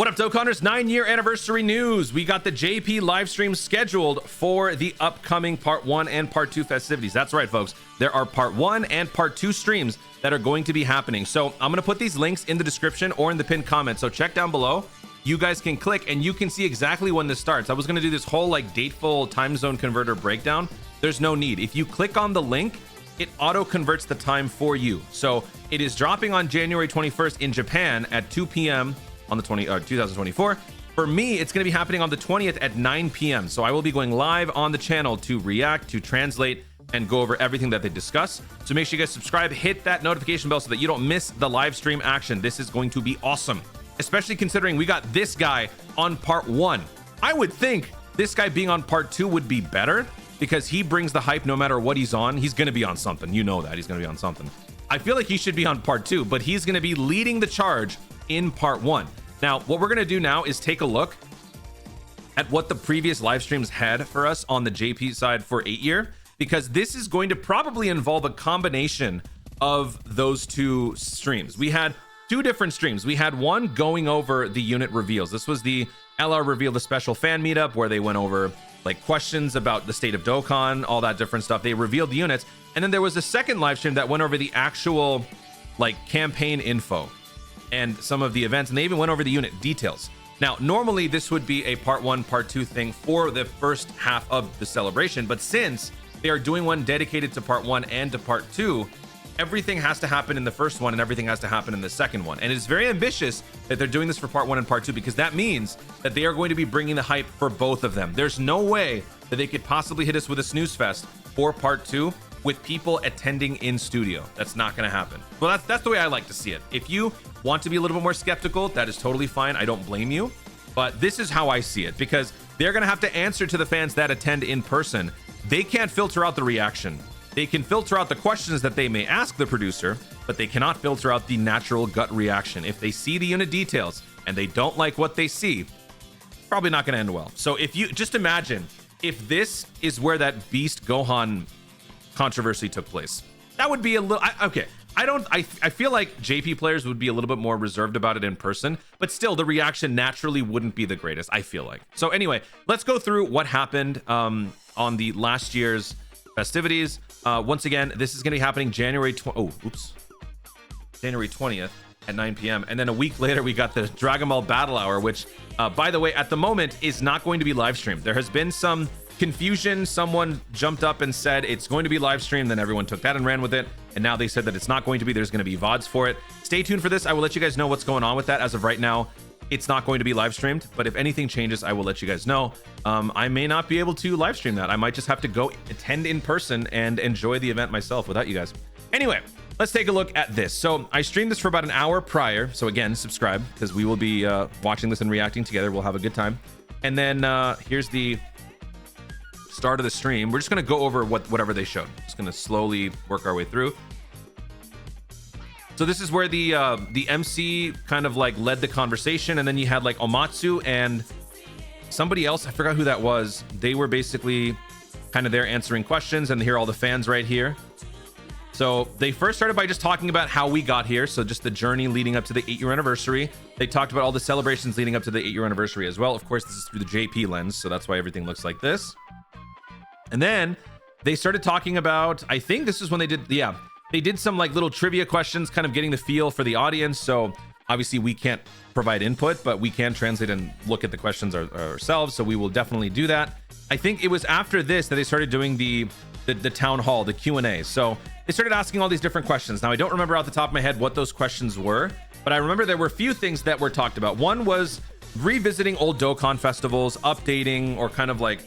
What up, Dokkanners? 9-year anniversary news. We got the JP live stream scheduled for the upcoming part 1 and part 2 festivities. That's right, folks. There are part 1 and part 2 streams that are going to be happening. So I'm going to put these links in the description or in the pinned comment. So check down below. You guys can click and you can see exactly when this starts. I was going to do this whole like dateful time zone converter breakdown. There's no need. If you click on the link, it auto converts the time for you. So it is dropping on January 21st in Japan at 2 p.m. on the 2024. For me, it's going to be happening on the 20th at 9 p.m. So I will be going live on the channel to react, to translate, and go over everything that they discuss. So make sure you guys subscribe, hit that notification bell so that you don't miss the live stream action. This is going to be awesome, especially considering we got this guy on part 1. I would think this guy being on part 2 would be better because he brings the hype no matter what he's on. He's going to be on something. You know that. He's going to be on something. I feel like he should be on part 2, but he's going to be leading the charge in part 1. Now, what we're going to do now is take a look at what the previous live streams had for us on the JP side for 8-year, because this is going to probably involve a combination of those two streams. We had 2 different streams. We had one going over the unit reveals. This was the LR reveal, the special fan meetup where they went over like questions about the state of Dokkan, all that different stuff. They revealed the units. And then there was a second live stream that went over the actual like campaign info and some of the events, and they even went over the unit details. Now, normally this would be a part 1, part 2 thing for the first half of the celebration, but since they are doing one dedicated to part 1 and to part 2, everything has to happen in the first one and everything has to happen in the second one. And it's very ambitious that they're doing this for part 1 and part 2 because that means that they are going to be bringing the hype for both of them. There's no way that they could possibly hit us with a snooze fest for part 2 with people attending in studio. That's not going to happen. Well, that's the way I like to see it. If you want to be a little bit more skeptical, that is totally fine. I don't blame you. But this is how I see it, because they're going to have to answer to the fans that attend in person. They can't filter out the reaction. They can filter out the questions that they may ask the producer, but they cannot filter out the natural gut reaction. If they see the unit details and they don't like what they see, probably not going to end well. So if you just imagine if this is where that Beast Gohan controversy took place, that would be a little okay. I feel like JP players would be a little bit more reserved about it in person, but still the reaction naturally wouldn't be the greatest, I feel like. So anyway, let's go through what happened on the last year's festivities. Once again, this is going to be happening January 20th at 9 p.m. And then a week later, we got the Dragon Ball Battle Hour, which, by the way, at the moment is not going to be live streamed. There has been some confusion. Someone jumped up and said it's going to be live streamed. Then everyone took that and ran with it. And now they said that it's not going to be. There's going to be VODs for it. Stay tuned for this. I will let you guys know what's going on with that. As of right now, it's not going to be live streamed, but if anything changes, I will let you guys know. I may not be able to live stream that. I might just have to go attend in person and enjoy the event myself without you guys. Anyway, let's take a look at this. So I streamed this for about an hour prior. So again, subscribe because we will be watching this and reacting together. We'll have a good time. And then here's the start of the stream. We're just going to go over whatever they showed. Just going to slowly work our way through. So this is where the MC kind of like led the conversation, and then you had like Omatsu and somebody else, I forgot who that was. They were basically kind of there answering questions, and here are all the fans right here. So they first started by just talking about how we got here, so just the journey leading up to the 8-year anniversary. They talked about all the celebrations leading up to the 8-year anniversary as well. Of course, this is through the JP lens, so that's why everything looks like this. And then they started talking about, I think this is when they did, yeah, they did some like little trivia questions, kind of getting the feel for the audience. So obviously we can't provide input, but we can translate and look at the questions ourselves. So we will definitely do that. I think it was after this that they started doing the town hall, the Q&A. So they started asking all these different questions. Now I don't remember off the top of my head what those questions were, but I remember there were a few things that were talked about. One was revisiting old Dokkan festivals, updating or kind of like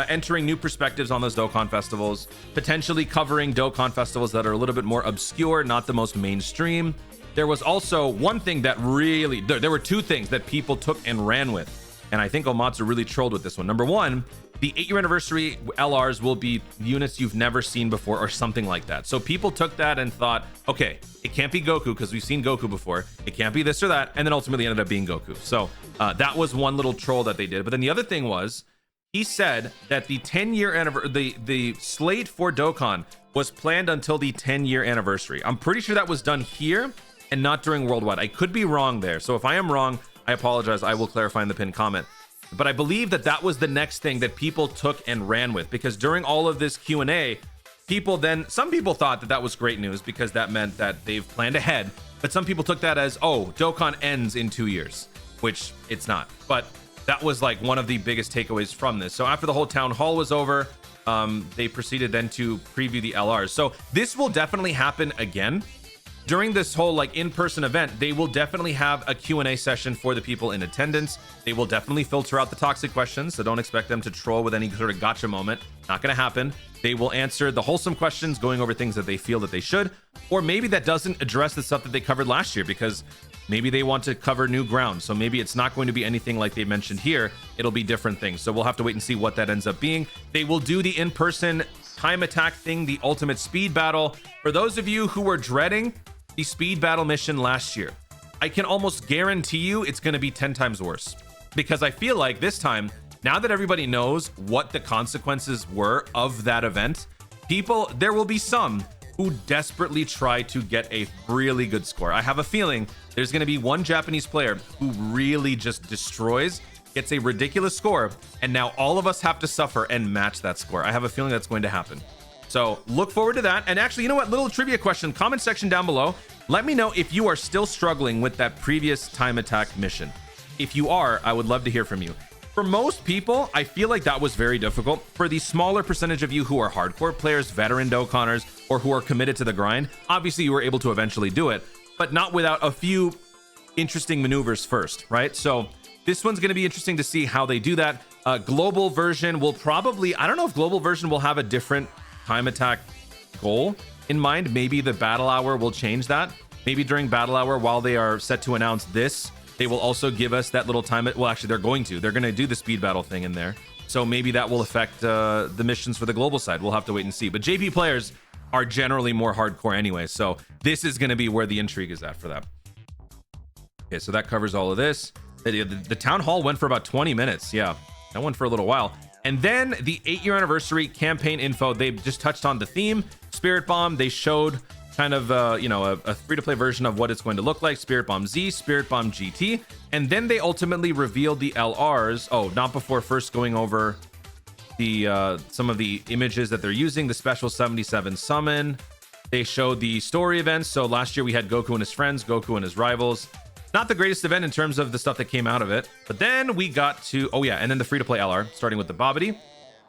entering new perspectives on those Dokkan festivals, potentially covering Dokkan festivals that are a little bit more obscure, not the most mainstream. There was also one thing that really, there were 2 things that people took and ran with, and I think Omatsu really trolled with this one. Number 1, the 8-year anniversary LRs will be units you've never seen before or something like that. So people took that and thought, okay, it can't be Goku because we've seen Goku before. It can't be this or that, and then ultimately ended up being Goku. So that was one little troll that they did. But then the other thing was, he said that the 10-year anniversary, the slate for Dokkan was planned until the 10-year anniversary. I'm pretty sure that was done here and not during Worldwide. I could be wrong there. So if I am wrong, I apologize. I will clarify in the pinned comment. But I believe that that was the next thing that people took and ran with, because during all of this Q&A, some people thought that that was great news because that meant that they've planned ahead. But some people took that as, oh, Dokkan ends in 2 years, which it's not. But that was like one of the biggest takeaways from this. So after the whole town hall was over, they proceeded then to preview the LRs. So this will definitely happen again. During this whole like in-person event, they will definitely have a Q&A session for the people in attendance. They will definitely filter out the toxic questions, so don't expect them to troll with any sort of gotcha moment. Not going to happen. They will answer the wholesome questions, going over things that they feel that they should, or maybe that doesn't address the stuff that they covered last year, because maybe they want to cover new ground. So maybe it's not going to be anything like they mentioned here. It'll be different things. So we'll have to wait and see what that ends up being. They will do the in-person time attack thing, the ultimate speed battle. For those of you who were dreading the speed battle mission last year, I can almost guarantee you it's going to be 10 times worse, because I feel like this time, now that everybody knows what the consequences were of that event, there will be some who desperately try to get a really good score. I have a feeling there's going to be one Japanese player who really just destroys, gets a ridiculous score, and now all of us have to suffer and match that score. I have a feeling that's going to happen. So look forward to that. And actually, you know what? Little trivia question, comment section down below. Let me know if you are still struggling with that previous time attack mission. If you are, I would love to hear from you. For most people, I feel like that was very difficult. For the smaller percentage of you who are hardcore players, veteran Dokkanners, or who are committed to the grind, obviously you were able to eventually do it, but not without a few interesting maneuvers first, right? So this one's going to be interesting to see how they do that. Global version will probably, I don't know if global version will have a different time attack goal in mind. Maybe the battle hour will change that. Maybe during battle hour, while they are set to announce this, they will also give us that little time. Well, actually, they're going to do the speed battle thing in there. So maybe that will affect the missions for the global side. We'll have to wait and see. But JP players are generally more hardcore anyway. So this is going to be where the intrigue is at for that. Okay, so that covers all of this. The town hall went for about 20 minutes. Yeah, that went for a little while. And then the 8-year anniversary campaign info, they just touched on the theme, Spirit Bomb. They showed kind of, a free-to-play version of what it's going to look like, Spirit Bomb Z, Spirit Bomb GT. And then they ultimately revealed the LRs. Oh, not before first going over the some of the images that they're using, the special 77 summon. They showed the story events. So last year we had Goku and his friends, Goku and his rivals. Not the greatest event in terms of the stuff that came out of it. But then we got to, and then the free-to-play LR, starting with the Bobbity.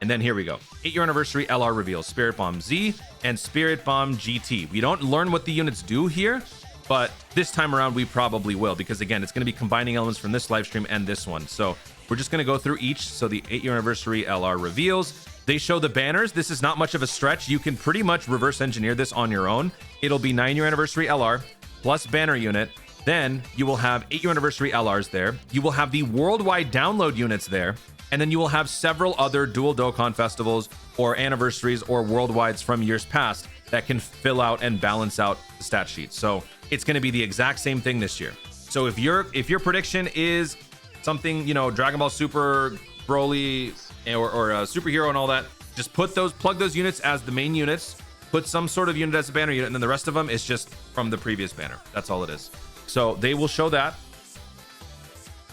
And then here we go. 8-year anniversary LR reveals, Spirit Bomb Z and Spirit Bomb GT. We don't learn what the units do here, but this time around we probably will, because again, it's going to be combining elements from this live stream and this one. So we're just going to go through each. So the 8-year anniversary LR reveals. They show the banners. This is not much of a stretch. You can pretty much reverse engineer this on your own. It'll be 9-year anniversary LR plus banner unit. Then you will have 8-year anniversary LRs there. You will have the worldwide download units there. And then you will have several other dual Dokkan festivals or anniversaries or worldwides from years past that can fill out and balance out the stat sheet. So it's going to be the exact same thing this year. So if your prediction is something, Dragon Ball Super, Broly, or Superhero and all that, just plug those units as the main units, put some sort of unit as a banner unit, and then the rest of them is just from the previous banner. That's all it is. So they will show that.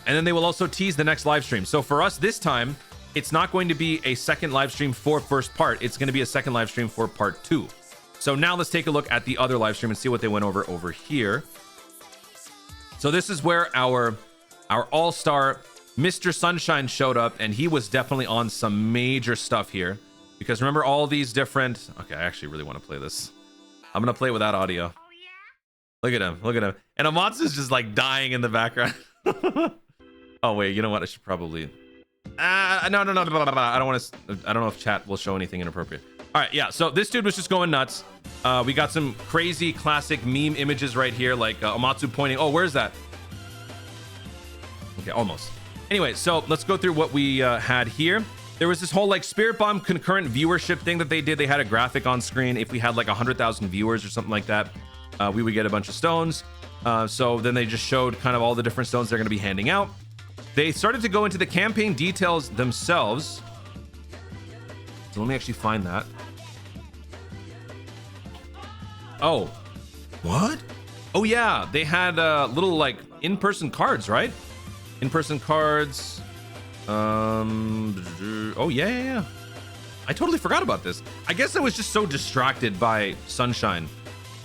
And then they will also tease the next live stream. So for us this time, it's not going to be a second live stream for first part. It's going to be a second live stream for part 2. So now let's take a look at the other live stream and see what they went over here. So this is where our all-star Mr. Sunshine showed up, and he was definitely on some major stuff here. Because remember all these different... Okay, I actually really want to play this. I'm going to play it without audio. Look at him. Look at him. And Amatsu's just like dying in the background. Oh wait, you know what? I should probably. No. I don't want to. I don't know if chat will show anything inappropriate. All right, yeah. So this dude was just going nuts. We got some crazy classic meme images right here, like Amatsu pointing. Oh, where's that? Okay, almost. Anyway, so let's go through what we had here. There was this whole like Spirit Bomb concurrent viewership thing that they did. They had a graphic on screen. If we had like 100,000 viewers or something like that, we would get a bunch of stones. So then they just showed kind of all the different stones they're going to be handing out. They started to go into the campaign details themselves. So let me actually find that. Oh, what? Oh yeah, they had little like in-person cards, right? In-person cards. Oh yeah. I totally forgot about this. I guess I was just so distracted by Sunshine.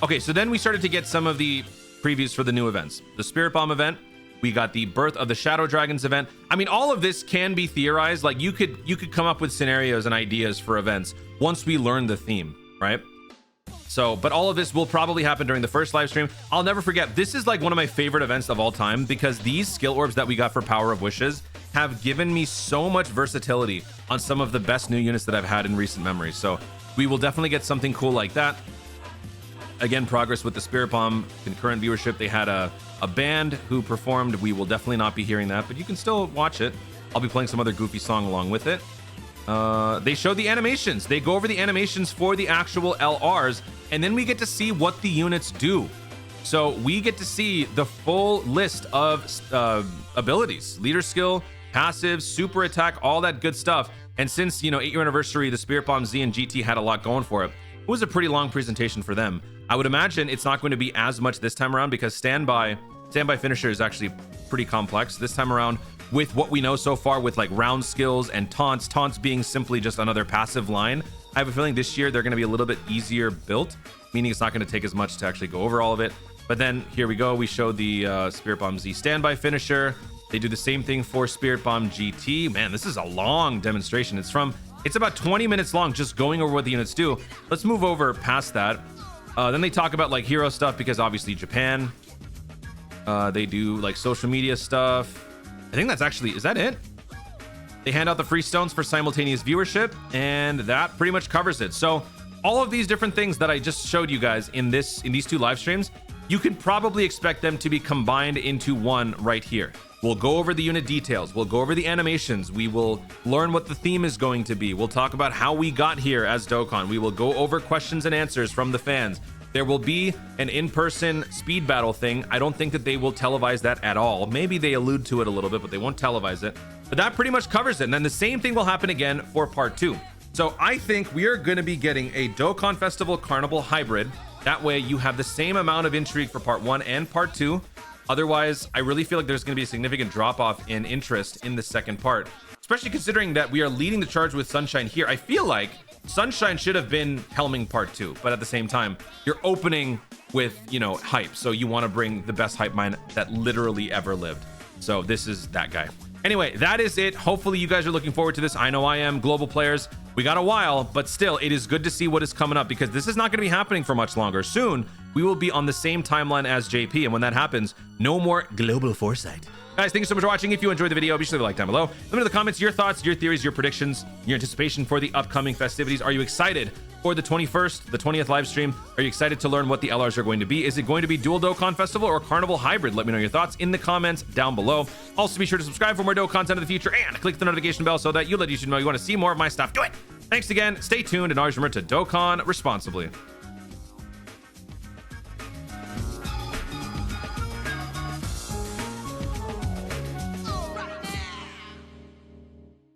Okay, so then we started to get some of the previews for the new events. The Spirit Bomb event. We got the Birth of the Shadow Dragons event. I mean, all of this can be theorized. Like you could come up with scenarios and ideas for events once we learn the theme, right? So, but all of this will probably happen during the first live stream. I'll never forget, this is like one of my favorite events of all time because these skill orbs that we got for Power of Wishes have given me so much versatility on some of the best new units that I've had in recent memory. So we will definitely get something cool like that. Again, progress with the Spirit Bomb concurrent viewership. They had a band who performed. We will definitely not be hearing that, but you can still watch it. I'll be playing some other goofy song along with it. They show the animations. They go over the animations for the actual LRs, and then we get to see what the units do. So we get to see the full list of abilities, leader skill, passive, super attack, all that good stuff. And since, 8-year anniversary, the Spirit Bomb Z and GT had a lot going for it. It was a pretty long presentation for them. I would imagine it's not going to be as much this time around because standby finisher is actually pretty complex this time around. With what we know so far with like round skills and taunts being simply just another passive line, I have a feeling this year they're going to be a little bit easier built, meaning it's not going to take as much to actually go over all of it. But then here we go. We show the Spirit Bomb Z standby finisher. They do the same thing for Spirit Bomb GT. Man, this is a long demonstration. It's about 20 minutes long just going over what the units do. Let's move over past that. Then they talk about like hero stuff because obviously Japan. They do like social media stuff. I think that's actually, is that it? They hand out the free stones for simultaneous viewership, and that pretty much covers it. So all of these different things that I just showed you guys in these two live streams, you can probably expect them to be combined into one right here. We'll go over the unit details. We'll go over the animations. We will learn what the theme is going to be. We'll talk about how we got here as Dokkan. We will go over questions and answers from the fans. There will be an in-person speed battle thing. I don't think that they will televise that at all. Maybe they allude to it a little bit, but they won't televise it. But that pretty much covers it. And then the same thing will happen again for part 2. So I think we are going to be getting a Dokkan Festival Carnival hybrid. That way you have the same amount of intrigue for part 1 and part 2. Otherwise, I really feel like there's going to be a significant drop-off in interest in the second part, especially considering that we are leading the charge with Sunshine here. I feel like Sunshine should have been helming part 2, but at the same time, you're opening with, hype. So you want to bring the best hype mind that literally ever lived. So this is that guy. Anyway, that is it. Hopefully you guys are looking forward to this. I know I am. Global players, we got a while, but still, it is good to see what is coming up because this is not going to be happening for much longer. Soon, we will be on the same timeline as JP, and when that happens, no more global foresight. Guys, thank you so much for watching. If you enjoyed the video, be sure to leave a like down below. Let me know in the comments your thoughts, your theories, your predictions, your anticipation for the upcoming festivities. Are you excited for the 21st, the 20th live stream? Are you excited to learn what the LRs are going to be? Is it going to be Dual Dokkan Festival or Carnival Hybrid? Let me know your thoughts in the comments down below. Also, be sure to subscribe for more Dokkan content in the future and click the notification bell so that you let YouTube know you want to see more of my stuff. Do it! Thanks again. Stay tuned and always remember to Dokkan responsibly.